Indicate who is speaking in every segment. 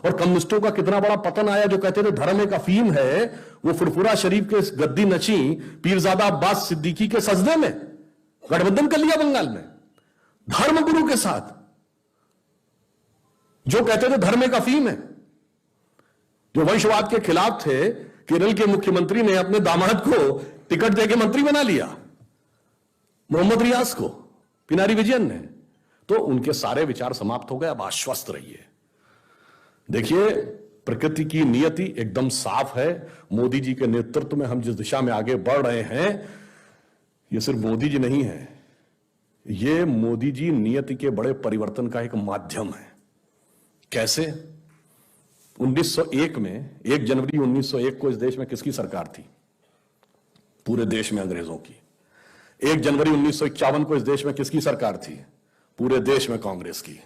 Speaker 1: और कम्युनिस्टों का कितना बड़ा पतन आया, जो कहते थे धर्म एक अफीम है, वो फुरफुरा शरीफ के गद्दी नची पीरजादा अब्बास सिद्दीकी के सजदे में गठबंधन कर लिया बंगाल में धर्म गुरु के साथ, जो कहते थे धर्म एक अफीम है, जो वंशवाद के खिलाफ थे। केरल के मुख्यमंत्री ने अपने दामाद को टिकट देके मंत्री बना लिया, मोहम्मद रियाज को, पिनारी विजयन ने। तो उनके सारे विचार समाप्त हो गए। अब आश्वस्त रहिए। देखिए, प्रकृति की नियति एकदम साफ है। मोदी जी के नेतृत्व में हम जिस दिशा में आगे बढ़ रहे हैं, ये सिर्फ मोदी जी नहीं है, ये मोदी जी नियति के बड़े परिवर्तन का एक माध्यम है। कैसे? 1901 में 1 जनवरी 1901 को इस देश में किसकी सरकार थी? पूरे देश में अंग्रेजों की। 1 जनवरी 1951 को इस देश में किसकी सरकार थी? पूरे देश में कांग्रेस की।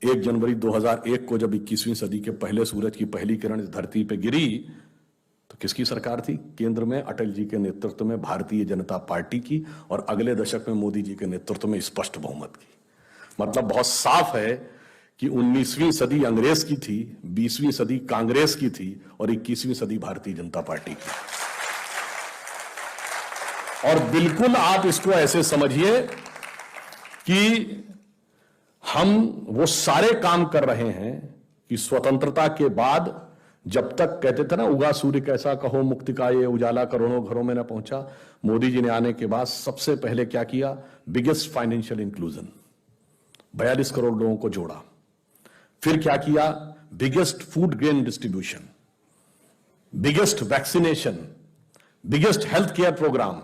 Speaker 1: 1 जनवरी 2001 को जब 21वीं सदी के पहले सूरज की पहली किरण इस धरती पे गिरी, तो किसकी सरकार थी? केंद्र में अटल जी के नेतृत्व में भारतीय जनता पार्टी की, और अगले दशक में मोदी जी के नेतृत्व में स्पष्ट बहुमत की। मतलब बहुत साफ है कि 19वीं सदी अंग्रेज की थी, 20वीं सदी कांग्रेस की थी, और 21वीं सदी भारतीय जनता पार्टी की। और बिल्कुल आप इसको ऐसे समझिए कि हम वो सारे काम कर रहे हैं कि स्वतंत्रता के बाद, जब तक कहते थे ना उगा सूर्य कैसा कहो मुक्ति का ये उजाला करोड़ों घरों में न पहुंचा, मोदी जी ने आने के बाद सबसे पहले क्या किया? बिगेस्ट फाइनेंशियल इंक्लूजन, 42 करोड़ लोगों को जोड़ा। फिर क्या किया? Biggest food grain distribution, biggest vaccination, biggest health care programme.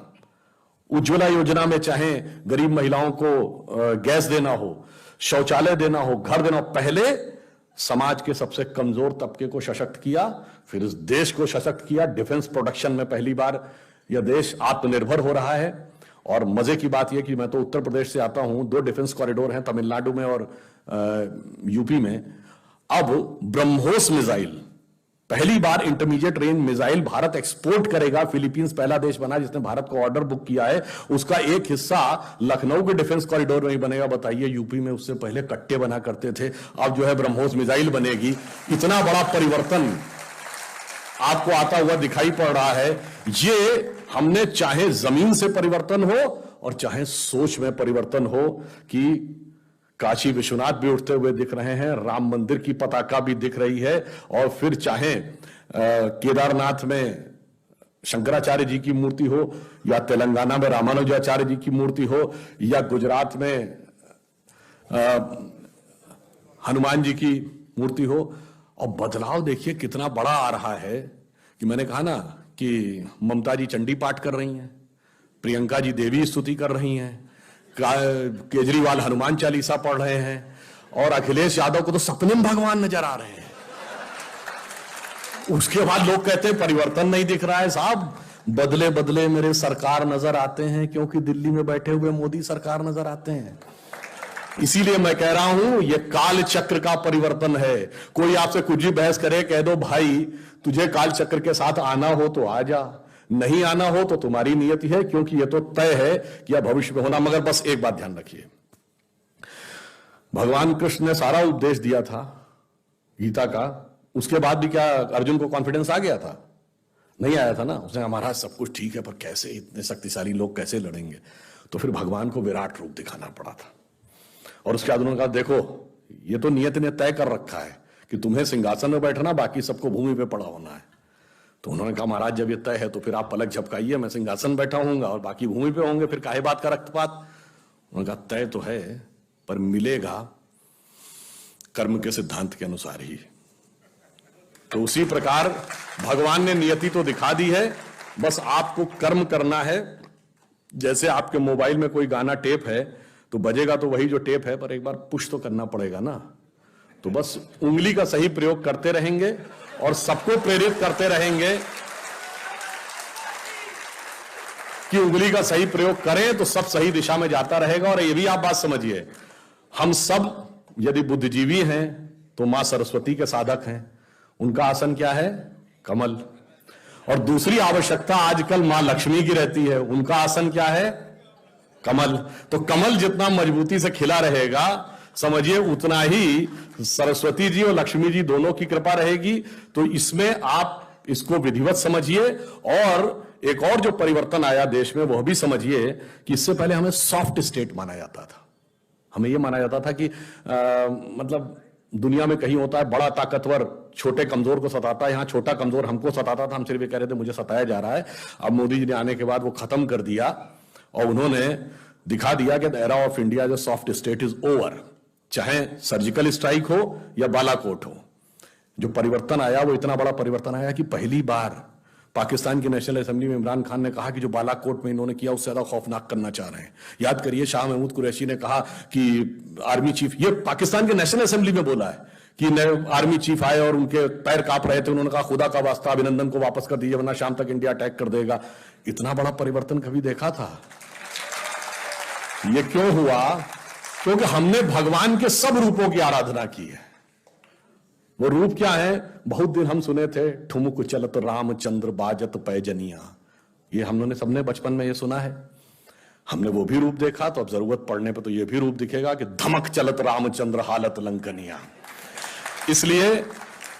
Speaker 1: Ujjwala Yojana में चाहे गरीब महिलाओं को गैस देना हो, शौचालय देना हो, घर देना हो, पहले समाज के सबसे कमजोर तबके को सशक्त किया, फिर इस देश को सशक्त किया। डिफेंस प्रोडक्शन में पहली बार यह देश आत्मनिर्भर हो रहा है। और मजे की बात यह कि मैं तो उत्तर प्रदेश से आता हूं, 2 डिफेंस कॉरिडोर हैं तमिलनाडु में और यूपी में। अब ब्रह्मोस मिसाइल, पहली बार intermediate range missile Bharat export करेगा। फिलीपींस पहला देश बना जिसने भारत को ऑर्डर बुक किया है। उसका एक हिस्सा लखनऊ के डिफेंस कॉरिडोर में ही बनेगा। बताइए, यूपी में उससे पहले कट्टे बना करते थे, अब जो है ब्रह्मोस मिसाइल बनेगी। इतना बड़ा परिवर्तन आपको आता हुआ दिखाई पड़ रहा है। ये हमने चाहे जमीन से परिवर्तन हो और चाहे सोच में परिवर्तन हो, कि काशी विश्वनाथ भी उठते हुए दिख रहे हैं, राम मंदिर की पताका भी दिख रही है, और फिर चाहे केदारनाथ में शंकराचार्य जी की मूर्ति हो, या तेलंगाना में रामानुजाचार्य जी की मूर्ति हो, या गुजरात में हनुमान जी की मूर्ति हो। और बदलाव देखिए कितना बड़ा आ रहा है, कि मैंने कहा ना कि ममता जी चंडी पाठ कर रही हैं, प्रियंका जी देवी स्तुति कर रही हैं, केजरीवाल हनुमान चालीसा पढ़ रहे हैं, और अखिलेश यादव को तो सपने में भगवान नजर आ रहे हैं। उसके बाद लोग कहते हैं परिवर्तन नहीं दिख रहा है। साहब, बदले बदले मेरे सरकार नजर आते हैं, क्योंकि दिल्ली में बैठे हुए मोदी सरकार नजर आते हैं। इसीलिए मैं कह रहा हूं, यह काल चक्र का परिवर्तन है। कोई आपसे कुछ भी बहस करे, कह दो भाई तुझे काल चक्र के साथ आना हो तो आ जा, नहीं आना हो तो तुम्हारी नियति है, क्योंकि यह तो तय है कि यह भविष्य में होना। मगर बस एक बात ध्यान रखिए, भगवान कृष्ण ने सारा उपदेश दिया था गीता का, उसके बाद भी क्या अर्जुन को कॉन्फिडेंस आ गया था? नहीं आया था ना। उसने कहा महाराज सब कुछ ठीक है, पर कैसे इतने शक्तिशाली लोग कैसे लड़ेंगे? तो फिर भगवान को विराट रूप दिखाना पड़ा था। और उसके बाद उन्होंने कहा देखो, ये तो नियत ने तय कर रखा है कि तुम्हें सिंहासन में बैठना, बाकी सबको भूमि पे पड़ा होना है। तो उन्होंने कहा महाराज जब ये तय है तो फिर आप पलक झपकाइए, मैं सिंहासन बैठा हूंगा और बाकी भूमि पे होंगे, फिर काहे बात का रक्तपात? उन्होंने कहा तय तो है, पर मिलेगा कर्म के सिद्धांत के अनुसार ही। तो उसी प्रकार भगवान ने नियति तो दिखा दी है, बस आपको कर्म करना है। जैसे आपके मोबाइल में कोई गाना टेप है तो बजेगा तो वही जो टेप है, पर एक बार पुश तो करना पड़ेगा ना। तो बस उंगली का सही प्रयोग करते रहेंगे और सबको प्रेरित करते रहेंगे कि उंगली का सही प्रयोग करें तो सब सही दिशा में जाता रहेगा। और ये भी आप बात समझिए, हम सब यदि बुद्धिजीवी हैं तो मां सरस्वती के साधक हैं। उनका आसन क्या है? कमल। और दूसरी आवश्यकता आजकल मां लक्ष्मी की रहती है, उनका आसन क्या है? कमल। तो कमल जितना मजबूती से खिला रहेगा, समझिए उतना ही सरस्वती जी और लक्ष्मी जी दोनों की कृपा रहेगी। तो इसमें आप इसको विधिवत समझिए। और एक और जो परिवर्तन आया देश में वह भी समझिए कि इससे पहले हमें सॉफ्ट स्टेट माना जाता था। हमें यह माना जाता था कि मतलब दुनिया में कहीं होता है बड़ा ताकतवर छोटे कमजोर को सताता है, यहां छोटा कमजोर हमको सताता था, हम सिर्फ ये कह रहे थे मुझे सताया जा रहा है। अब मोदी जी ने आने के बाद वो खत्म कर दिया और उन्होंने दिखा दिया कि द एरा ऑफ इंडिया जो सॉफ्ट स्टेट इज ओवर। चाहे सर्जिकल स्ट्राइक हो या बालाकोट हो, जो परिवर्तन आया वो इतना बड़ा परिवर्तन आया कि पहली बार पाकिस्तान की नेशनल असेंबली में इमरान खान ने कहा कि जो बालाकोट में इन्होंने किया उससे ज्यादा खौफनाक करना चाह रहे हैं। याद करिए शाह महमूद कुरैशी ने कहा कि आर्मी चीफ, ये पाकिस्तान के नेशनल असेंबली में बोला है कि नए आर्मी चीफ आए और उनके पैर कांप रहे थे, उन्होंने कहा खुदा का वास्ता अभिनंदन को वापस कर दीजिए वरना शाम तक इंडिया अटैक कर देगा। इतना बड़ा परिवर्तन कभी देखा था? ये क्यों हुआ? क्योंकि हमने भगवान के सब रूपों की आराधना की है। वो रूप क्या है? बहुत दिन हम सुने थे, ठुमुक चलत रामचंद्र बाजत पैजनिया, ये हमने सबने बचपन में ये सुना है। हमने वो भी रूप देखा, तो अब जरूरत पड़ने पर तो ये भी रूप दिखेगा कि धमक चलत रामचंद्र हालत लंकनिया। इसलिए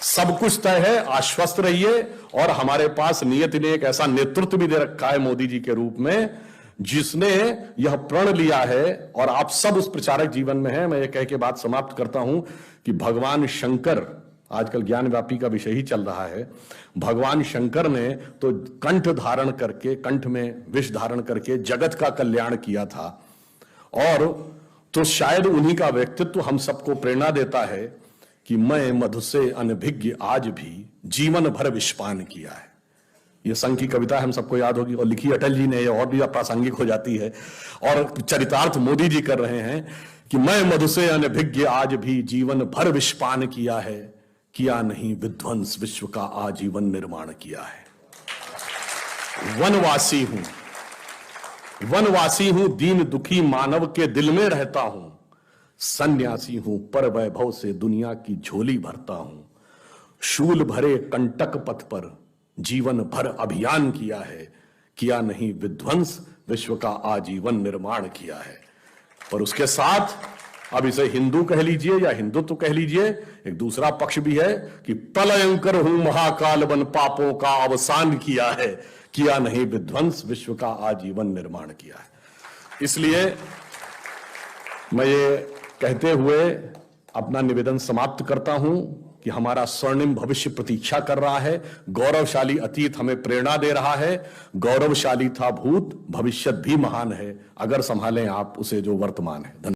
Speaker 1: सब कुछ तय है, आश्वस्त रहिए। और हमारे पास नियति ने एक ऐसा नेतृत्व भी दे रखा है मोदी जी के रूप में, जिसने यह प्रण लिया है और आप सब उस प्रचारक जीवन में हैं। मैं ये कह के बात समाप्त करता हूं कि भगवान शंकर, आजकल ज्ञान व्यापी का विषय ही चल रहा है, भगवान शंकर ने तो कंठ धारण करके, कंठ में विष धारण करके जगत का कल्याण किया था। और तो शायद उन्हीं का व्यक्तित्व हम सबको प्रेरणा देता है कि मैं मधु से अनभिज्ञ आज भी जीवन भर विषपान किया है। ये संघ की कविता हम सबको याद होगी और लिखी अटल जी ने, और भी प्रासंगिक हो जाती है। और चरितार्थ मोदी जी कर रहे हैं कि मैं मधु से अनभिज्ञ आज भी जीवन भर विषपान किया है, किया नहीं विध्वंस विश्व का आजीवन निर्माण किया है। वनवासी हूं दीन दुखी मानव के दिल में रहता हूं, सन्यासी हूं पर वैभव से दुनिया की झोली भरता हूं। शूल भरे कंटक पथ पर जीवन भर अभियान किया है, किया नहीं विध्वंस विश्व का आजीवन निर्माण किया है। पर उसके साथ अब इसे हिंदू कह लीजिए या हिंदुत्व कह लीजिए, एक दूसरा पक्ष भी है कि प्रलयंकर हूं महाकाल बन पापों का अवसान किया है, किया नहीं विध्वंस विश्व का आजीवन निर्माण किया है। इसलिए मैं ये कहते हुए अपना निवेदन समाप्त करता हूं कि हमारा स्वर्णिम भविष्य प्रतीक्षा कर रहा है। गौरवशाली अतीत हमें प्रेरणा दे रहा है। गौरवशाली था भूत, भविष्य भी महान है, अगर संभालें आप उसे जो वर्तमान है। धन्यवाद।